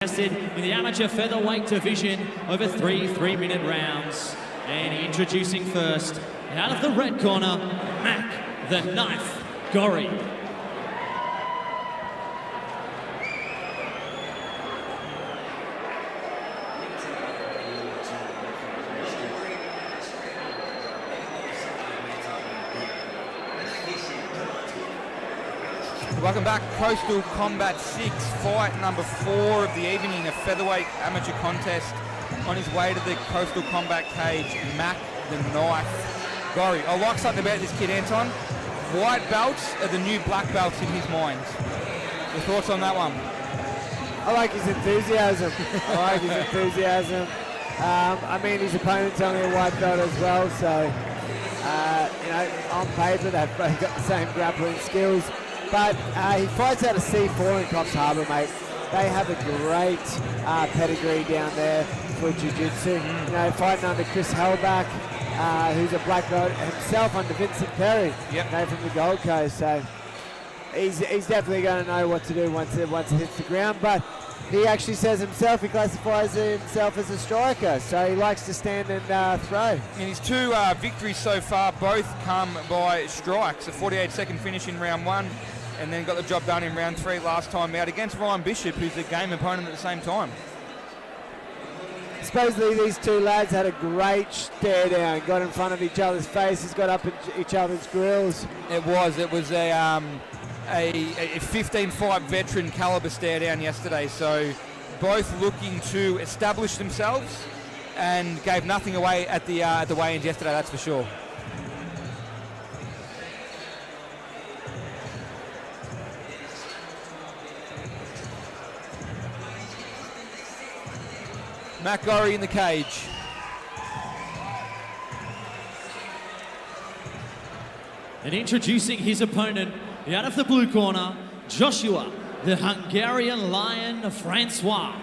Tested in the amateur featherweight division over three-minute rounds. And introducing first, out of the red corner, Mack, the Knife, Gorrie. Welcome back, Coastal Combat 6, fight number 4 of the evening, a featherweight amateur contest. On his way to the Coastal Combat cage, Mack, the Knife, Gorrie. I like something about this kid, Anton. White belts are the new black belts in his mind. Your thoughts on that one? I like his enthusiasm. I mean, his opponent's only a white belt as well, so, on paper, they've both got the same grappling skills. But he fights out of C4 in Coffs Harbour, mate. They have a great pedigree down there for jiu-jitsu. You know, fighting under Chris Hellback, who's a black belt himself under Vincent Perry, from the Gold Coast. So he's definitely going to know what to do once it hits the ground. But he actually says himself, he classifies himself as a striker, so he likes to stand and throw. And his 2 victories so far both come by strikes. A 48-second finish in round 1, and then got the job done in round 3 last time out against Ryan Bishop, who's a game opponent at the same time. Supposedly these 2 lads had a great stare down, got in front of each other's faces, got up at each other's grills. It was a 15-fight veteran caliber stare down yesterday, so both looking to establish themselves and gave nothing away at the weigh-ins yesterday, that's for sure. Mack Gorrie in the cage. And introducing his opponent, out of the blue corner, Joshua, the Hungarian Lion, Francois.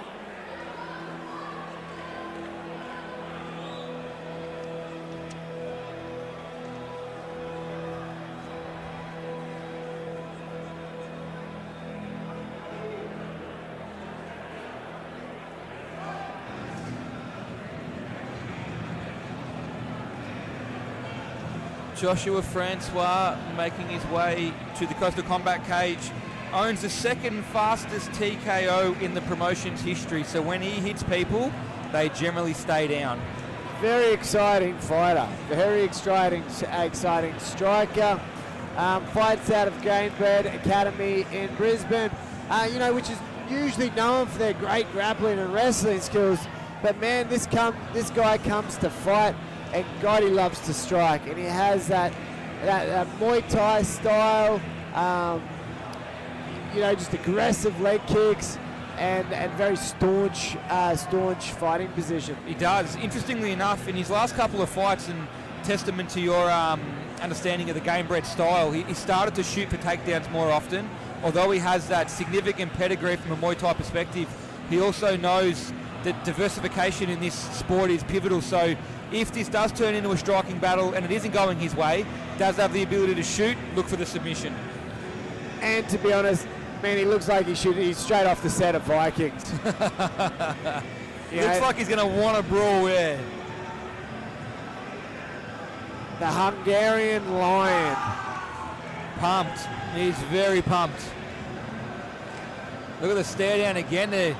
Joshua Francois making his way to the Coastal Combat cage, owns the 2nd fastest TKO in the promotion's history, so when he hits people, they generally stay down. Very exciting fighter, very exciting striker. Fights out of Gamebred Academy in Brisbane, which is usually known for their great grappling and wrestling skills, but man, this guy comes to fight. And God, he loves to strike, and he has that Muay Thai style, just aggressive leg kicks and very staunch fighting position. He does. Interestingly enough, in his last couple of fights, and testament to your understanding of the Gamebred style, he started to shoot for takedowns more often. Although he has that significant pedigree from a Muay Thai perspective, he also knows that diversification in this sport is pivotal. So if this does turn into a striking battle and it isn't going his way, does have the ability to shoot, look for the submission. And to be honest, man, he looks like he's straight off the set of Vikings. Looks like he's going to want to brawl, yeah. The Hungarian Lion. Pumped. He's very pumped. Look at the stare down again there.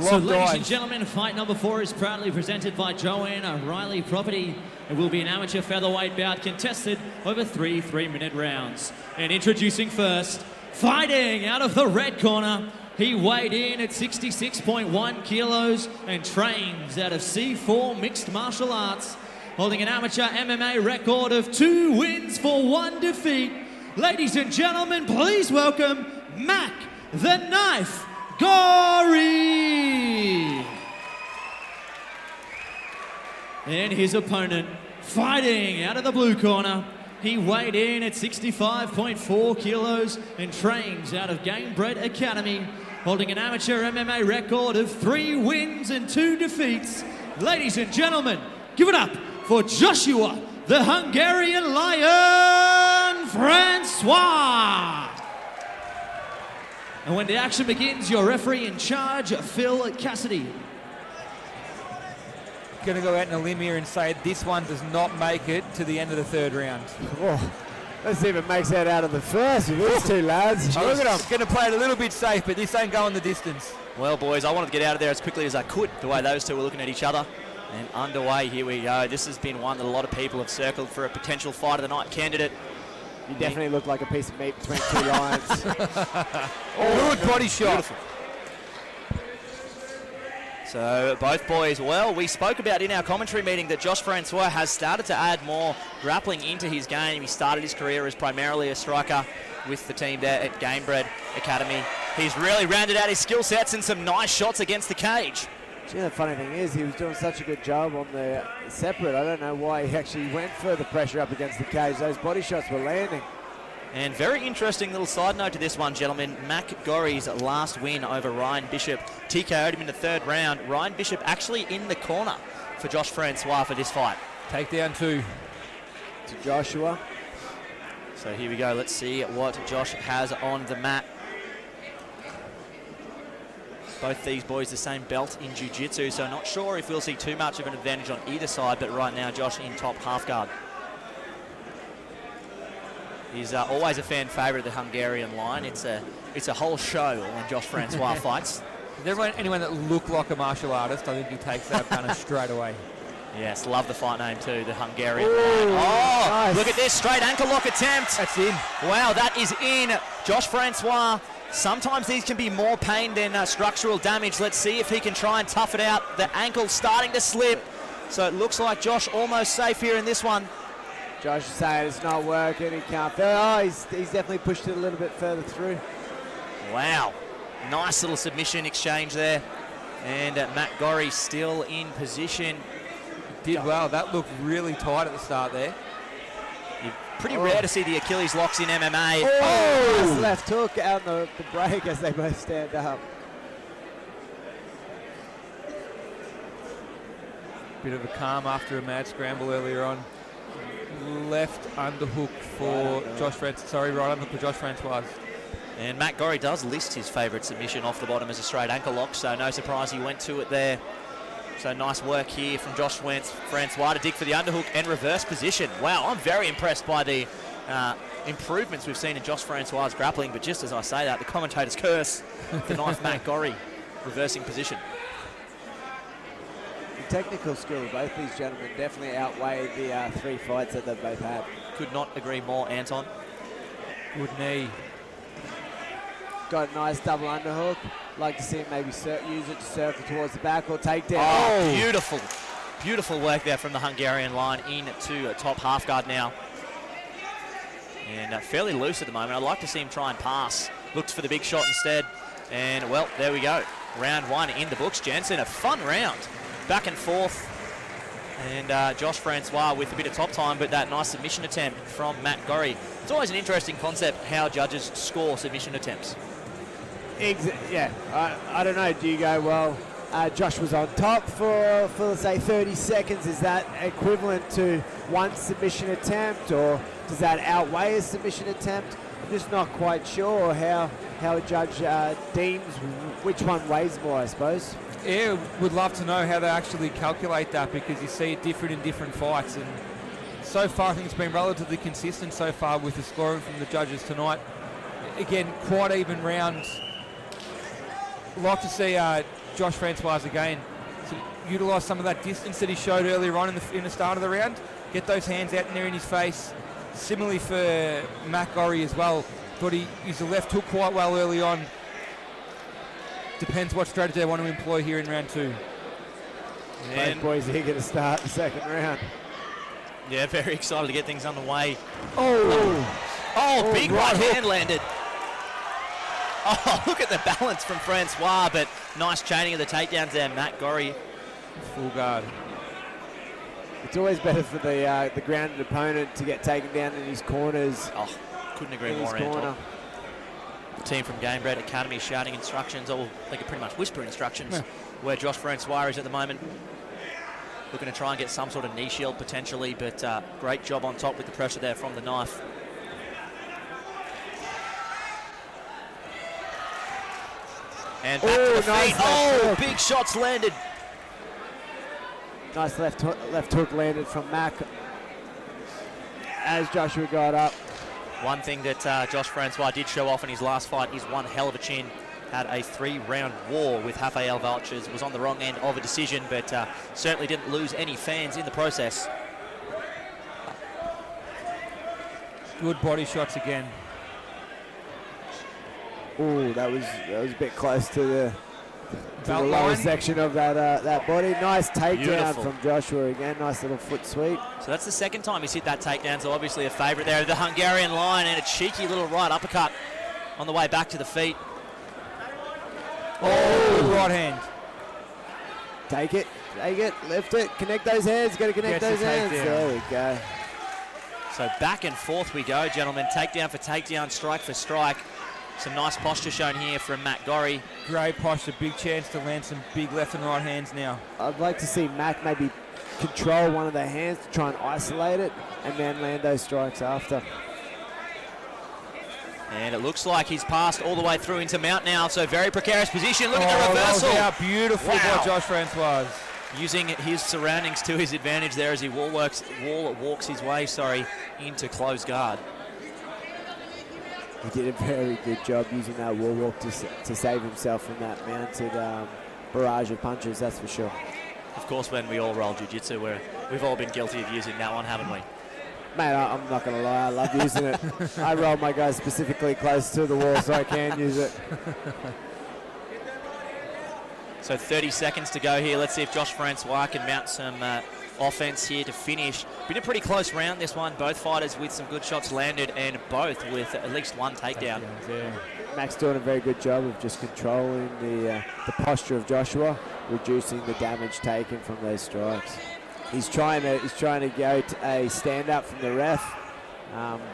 So ladies and gentlemen, fight number 4 is proudly presented by Joanna Riley Property. It will be an amateur featherweight bout contested over 3-minute rounds. And introducing first, fighting out of the red corner, he weighed in at 66.1 kilos and trains out of C4 Mixed Martial Arts, holding an amateur MMA record of 2 wins for 1 defeat. Ladies and gentlemen, please welcome Mack, the Knife, Gorrie! And his opponent, fighting out of the blue corner, he weighed in at 65.4 kilos and trains out of Gamebred Academy, holding an amateur MMA record of 3 wins and 2 defeats. Ladies and gentlemen, give it up for Joshua, the Hungarian Lion, Francois! And when the action begins, your referee in charge, Phil Cassidy. Going to go out on a limb here and say this one does not make it to the end of the third round. Oh, let's see if it makes that out of the first with these two lads. Oh, look at them. Going to play it a little bit safe, but this ain't going the distance. Well, boys, I wanted to get out of there as quickly as I could, the way those two were looking at each other. And underway, here we go. This has been one that a lot of people have circled for a potential fight of the night candidate. You definitely look like a piece of meat between two lions. Good body shot. Beautiful. So both boys, well, we spoke about in our commentary meeting that Josh Francois has started to add more grappling into his game. He started his career as primarily a striker with the team there at Gamebred Academy. He's really rounded out his skill sets and some nice shots against the cage. The funny thing is, he was doing such a good job on the separate. I don't know why he actually went for the pressure up against the cage. Those body shots were landing. And very interesting little side note to this one, gentlemen. Mack Gorrie's last win over Ryan Bishop TKO'd him in the third round. Ryan Bishop actually in the corner for Josh Francois for this fight. Takedown 2 to Joshua. So here we go. Let's see what Josh has on the mat. Both these boys the same belt in jiu-jitsu, so not sure if we'll see too much of an advantage on either side, but right now Josh in top half guard. He's always a fan favourite of the Hungarian line. It's a whole show when Josh Francois fights. Is there anyone that looked like a martial artist? I think he takes that gunner straight away. Yes, love the fight name too, the Hungarian line. Oh, nice. Look at this, straight ankle lock attempt. That's in. Wow, that is in. Josh Francois, sometimes these can be more pain than structural damage. Let's see if he can try and tough it out. The ankle's starting to slip, so it looks like Josh almost safe here in this one. Josh is saying it's not working, he can't. Oh, he's definitely pushed it a little bit further through. Wow, nice little submission exchange there. And Mack Gorrie still in position. Did well, that looked really tight at the start there. Pretty rare to see the Achilles locks in MMA. Oh! Nice left hook out the break as they both stand up. Bit of a calm after a mad scramble earlier on. Left underhook for Josh Francois. Sorry, right underhook for Josh Francois. And Mack Gorrie does list his favourite submission off the bottom as a straight ankle lock, so no surprise he went to it there. So nice work here from Josh Francois to dig for the underhook and reverse position. Wow, I'm very impressed by the improvements we've seen in Josh Francois' grappling, but just as I say that, the commentators curse the knife Mack Gorrie reversing position. The technical skill of both these gentlemen definitely outweighed the 3 fights that they've both had. Could not agree more, Anton. Good knee. Got a nice double underhook. Like to see him maybe use it to circle towards the back or take down. Oh, beautiful. Beautiful work there from the Hungarian line into a top half guard now. And fairly loose at the moment. I'd like to see him try and pass. Looks for the big shot instead. And, well, there we go. Round 1 in the books, gents. And a fun round. Back and forth. And Josh Francois with a bit of top time, but that nice submission attempt from Mack Gorrie. It's always an interesting concept how judges score submission attempts. Yeah, I don't know. Do you go, well, Josh was on top for say 30 seconds. Is that equivalent to one submission attempt, or does that outweigh a submission attempt? I'm just not quite sure how a judge deems which one weighs more, I suppose. Yeah, would love to know how they actually calculate that, because you see it different in different fights. And so far, I think it's been relatively consistent so far with the scoring from the judges tonight. Again, quite even rounds. Like to see Josh Francois again utilise some of that distance that he showed earlier on in the start of the round. Get those hands out in there in his face. Similarly for Mack Gorrie as well. Thought he used the left hook quite well early on. Depends what strategy they want to employ here in round 2. Both boys are eager to start the second round. Yeah, very excited to get things underway. Oh, Big right hand landed. Oh, look at the balance from Francois, but nice chaining of the takedowns there, Mack Gorrie. Full guard. It's always better for the grounded opponent to get taken down in his corners. Oh, couldn't agree more, Anton. The team from Gamebred Academy shouting instructions, or they could pretty much whisper instructions, where Josh Francois is at the moment. Looking to try and get some sort of knee shield potentially, but great job on top with the pressure there from the knife. And back to the nice feet. left Oh, hook. big shots landed. Nice left hook landed from Mack as Joshua got up. One thing that Josh Francois did show off in his last fight is one hell of a chin. Had a 3-round war with Rafael Vultures. Was on the wrong end of a decision, but certainly didn't lose any fans in the process. Good body shots again. Oh, that was a bit close to the Belt lower line. section of that body. Nice takedown Beautiful. from Joshua again. Nice little foot sweep. So that's the second time he's hit that takedown, so obviously a favourite there. The Hungarian line and a cheeky little right uppercut on the way back to the feet. Good right hand. Take it, lift it, connect those hands. Got to connect Gets those the hands. takedown. There we go. So back and forth we go, gentlemen. Takedown for takedown, strike for strike. Some nice posture shown here from Mack Gorrie. Great posture, big chance to land some big left and right hands now. I'd like to see Mack maybe control one of the hands to try and isolate it and then land those strikes after. And it looks like he's passed all the way through into mount now, so very precarious position. Look at the That was reversal. out beautiful Wow. by Josh Francois. Using his surroundings to his advantage there as he walks his way, into closed guard. He did a very good job using that wall walk to save himself from that mounted barrage of punches, that's for sure. Of course, when we all roll jiu-jitsu, we've all been guilty of using that one, haven't we? Mate, I'm not going to lie, I love using it. I roll my guys specifically close to the wall so I can use it. So 30 seconds to go here. Let's see if Josh Francois can mount some offense here to finish. Been a pretty close round, this one. Both fighters with some good shots landed and both with at least one takedown. Mack's doing a very good job of just controlling the posture of Joshua, reducing the damage taken from those strikes. He's trying to go to a stand up from the ref,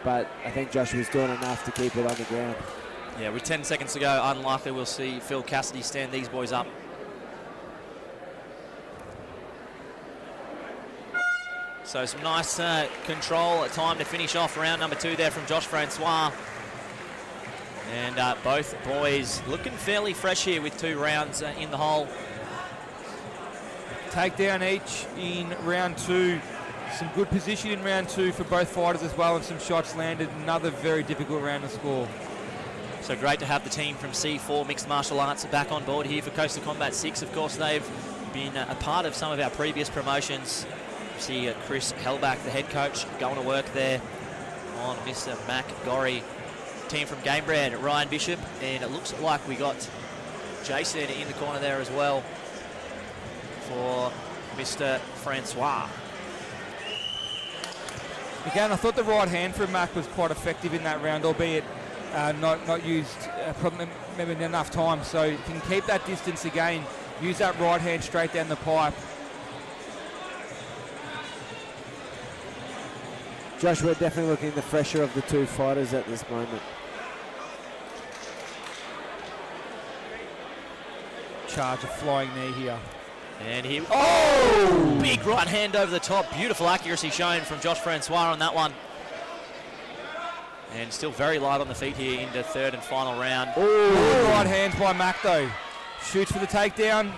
but I think Joshua's doing enough to keep it on the ground. Yeah, with 10 seconds to go, unlikely we'll see Phil Cassidy stand these boys up. So some nice control, time to finish off round number 2 there from Josh Francois. And both boys looking fairly fresh here with 2 rounds in the hole. Takedown each in round 2. Some good position in round 2 for both fighters as well, and some shots landed. Another very difficult round to score. So great to have the team from C4 Mixed Martial Arts back on board here for Coastal Combat 6. Of course, they've been a part of some of our previous promotions. You see Chris Hellback, the head coach, going to work there on Mr. Mack Gorrie. Team from Gamebred, Ryan Bishop, and it looks like we got Jason in the corner there as well for Mr. Francois. Again, I thought the right hand from Mack was quite effective in that round, albeit not used probably maybe enough time. So if you can keep that distance again, use that right hand straight down the pipe. Joshua definitely looking the fresher of the 2 fighters at this moment. Charge a flying knee here. And he, big right hand over the top. Beautiful accuracy shown from Josh Francois on that one. And still very light on the feet here into 3rd and final round. Good right hands by Mack though. Shoots for the takedown.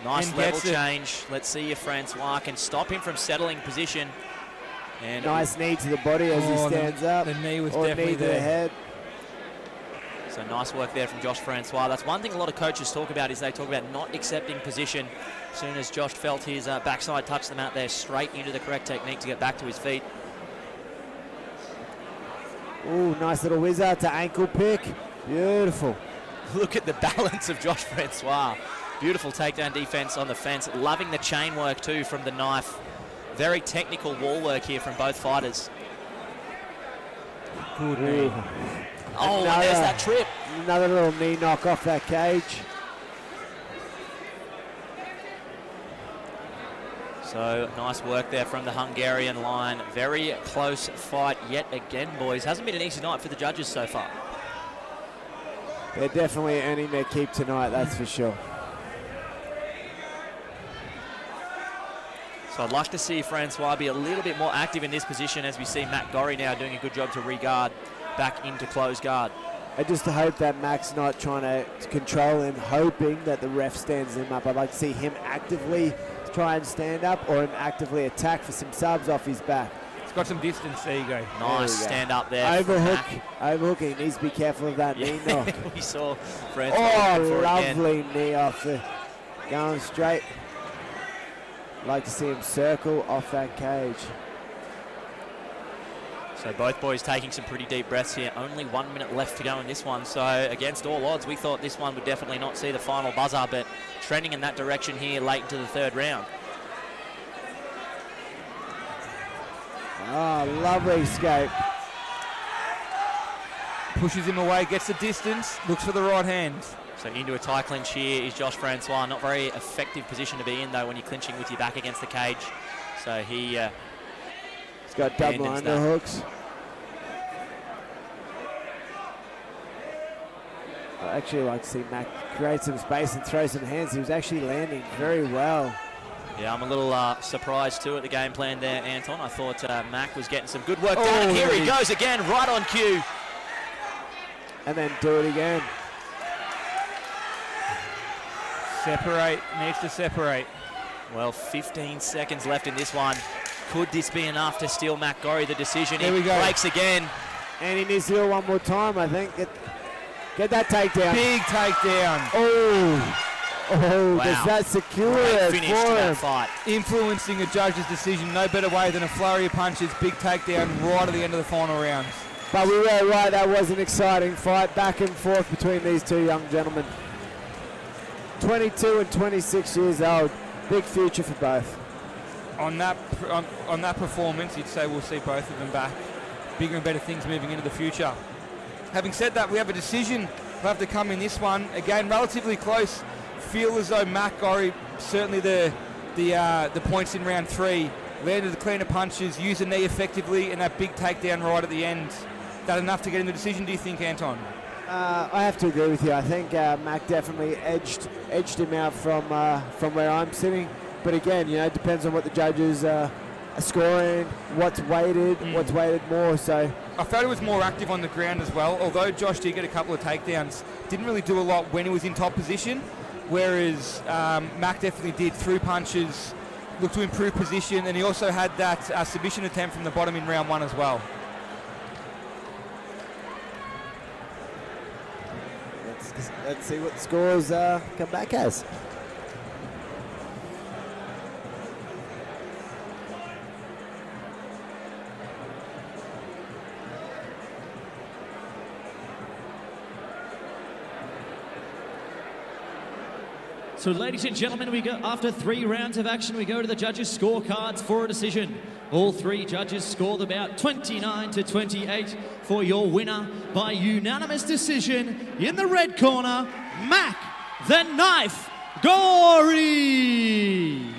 Nice and level gets it. change. Let's see if Francois can stop him from settling position. And Nice knee to the body as he stands up. The knee was or definitely knee to the there. head. so nice work there from Josh Francois. That's one thing a lot of coaches talk about, is they talk about not accepting position. As soon as Josh felt his backside touch them out there, straight into the correct technique to get back to his feet. Ooh, nice little whiz out to ankle pick. Beautiful. Look at the balance of Josh Francois. Beautiful takedown defense on the fence. Loving the chain work too from the knife. Very technical wall work here from both fighters. Good knee. Oh, and there's that trip. Another little knee knock off that cage. So nice work there from the Hungarian line. Very close fight yet again, boys. Hasn't been an easy night for the judges so far. They're definitely earning their keep tonight, that's for sure. So I'd like to see Francois be a little bit more active in this position, as we see Mack Gorrie now doing a good job to re-guard back into closed guard. I just hope that Mack's not trying to control him, hoping that the ref stands him up. I'd like to see him actively try and stand up or him actively attack for some subs off his back. He's got some distance. There you go. Nice stand up there. Overhook. He needs to be careful of that knee knock. We saw Francois. Oh, lovely knee off the going straight. Like to see him circle off that cage. So both boys taking some pretty deep breaths here. Only 1 minute left to go in this one. So against all odds, we thought this one would definitely not see the final buzzer, but trending in that direction here late into the third round. Oh, lovely escape. Pushes him away, gets the distance, looks for the right hand. So into a tie clinch here is Josh Francois. Not very effective position to be in, though, when you're clinching with your back against the cage. So he's got double underhooks. I'd actually like to see Mack create some space and throw some hands. He was actually landing very well. Yeah, I'm a little surprised too at the game plan there, Anton. I thought Mack was getting some good work done. Here he goes again, right on cue. And then do it again. Separate, needs to separate. Well, 15 seconds left in this one. Could this be enough to steal Mack Gorrie the decision? There we go. Breaks again. And he needs to do it one more time, I think. Get that takedown. Big takedown. Oh, wow. Does that secure Great it finish for to that him? fight. Influencing a judge's decision, no better way than a flurry of punches, big takedown right at the end of the final round. But we were right, that was an exciting fight, back and forth between these two young gentlemen. 22 and 26 years old, big future for both. On that performance, you'd say we'll see both of them back. Bigger and better things moving into the future. Having said that, we have a decision will have to come in this one. Again, relatively close. Feel as though Mack Gorrie, certainly the points in round 3, landed the cleaner punches, used the knee effectively, and that big takedown right at the end. That enough to get in the decision, do you think, Anton? I have to agree with you. I think Mack definitely edged him out from where I'm sitting. But again, it depends on what the judges are scoring, what's weighted more. So I felt he was more active on the ground as well. Although Josh did get a couple of takedowns, didn't really do a lot when he was in top position. Whereas Mack definitely did through punches, looked to improve position, and he also had that submission attempt from the bottom in round 1 as well. let's see what the scores come back as. So, ladies and gentlemen, we go after 3 rounds of action. We go to the judges' scorecards for a decision. All 3 judges scored about 29 to 28 for your winner by unanimous decision. In the red corner, Mack the Knife Gorrie.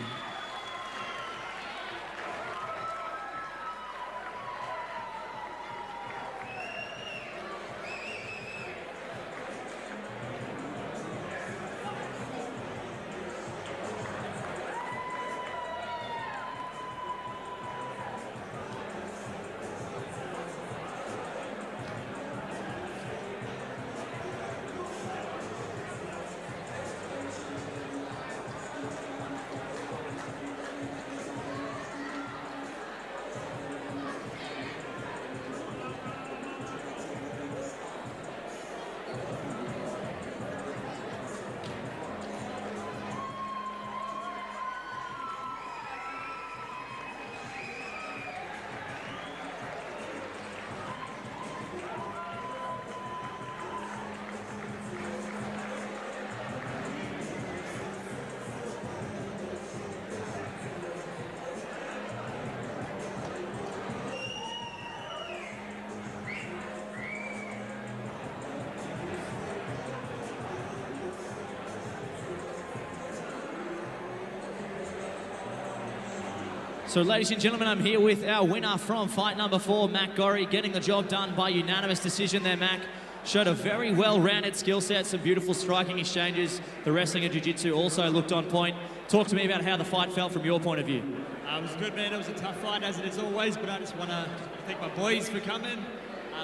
So, ladies and gentlemen, I'm here with our winner from fight number 4, Mack Gorrie, getting the job done by unanimous decision there, Mack. Showed a very well-rounded skill set, some beautiful striking exchanges. The wrestling and jiu-jitsu also looked on point. Talk to me about how the fight felt from your point of view. It was good, man. It was a tough fight, as it is always, but I just want to thank my boys for coming.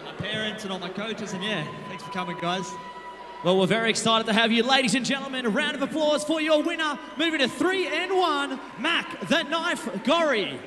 my parents and all my coaches, and yeah, thanks for coming, guys. Well, we're very excited to have you, ladies and gentlemen. A round of applause for your winner, moving to 3-1, Mack the Knife Gorrie.